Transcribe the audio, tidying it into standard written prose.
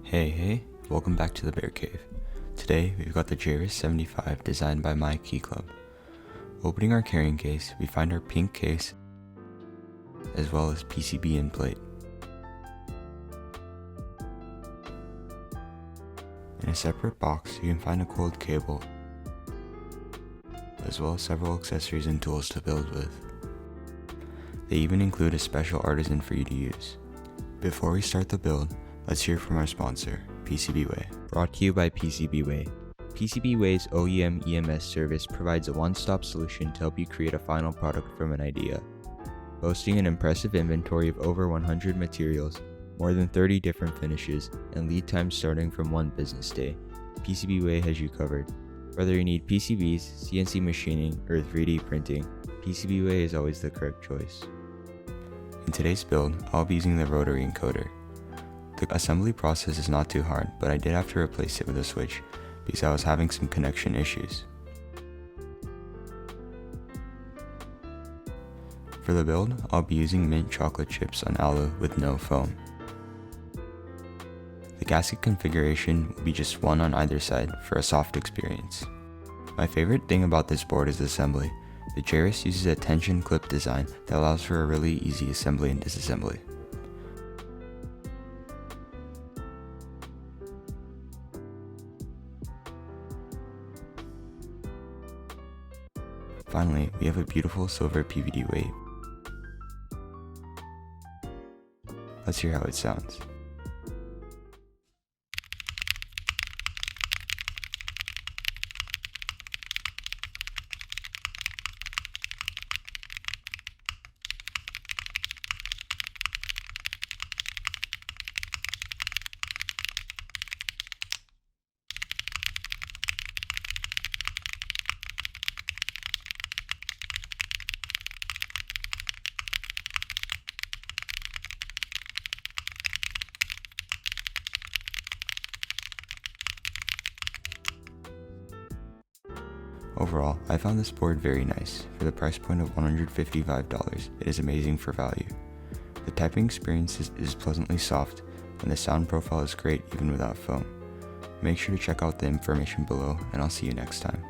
Hey, welcome back to the Bear Cave. Today we've got the Jris75 designed by my Key Club. Opening our carrying case, we find our pink case as well as PCB end plate. In a separate box you can find a coiled cable as well as several accessories and tools to build with. They even include a special artisan for you to use. Before we start the build, let's hear from our sponsor, PCBWay. Brought to you by PCBWay. PCBWay's OEM EMS service provides a one-stop solution to help you create a final product from an idea. Boasting an impressive inventory of over 100 materials, more than 30 different finishes, and lead times starting from 1 business day, PCBWay has you covered. Whether you need PCBs, CNC machining, or 3D printing, PCBWay is always the correct choice. In today's build, I'll be using the rotary encoder. The assembly process is not too hard, but I did have to replace it with a switch because I was having some connection issues. For the build, I'll be using mint chocolate chips on alu with no foam. The gasket configuration will be just one on either side for a soft experience. My favorite thing about this board is the assembly. The Jris uses a tension clip design that allows for a really easy assembly and disassembly. Finally, we have a beautiful silver PVD weight. Let's hear how it sounds. Overall, I found this board very nice. For the price point of $155, it is amazing for value. The typing experience is pleasantly soft, and the sound profile is great even without foam. Make sure to check out the information below, and I'll see you next time.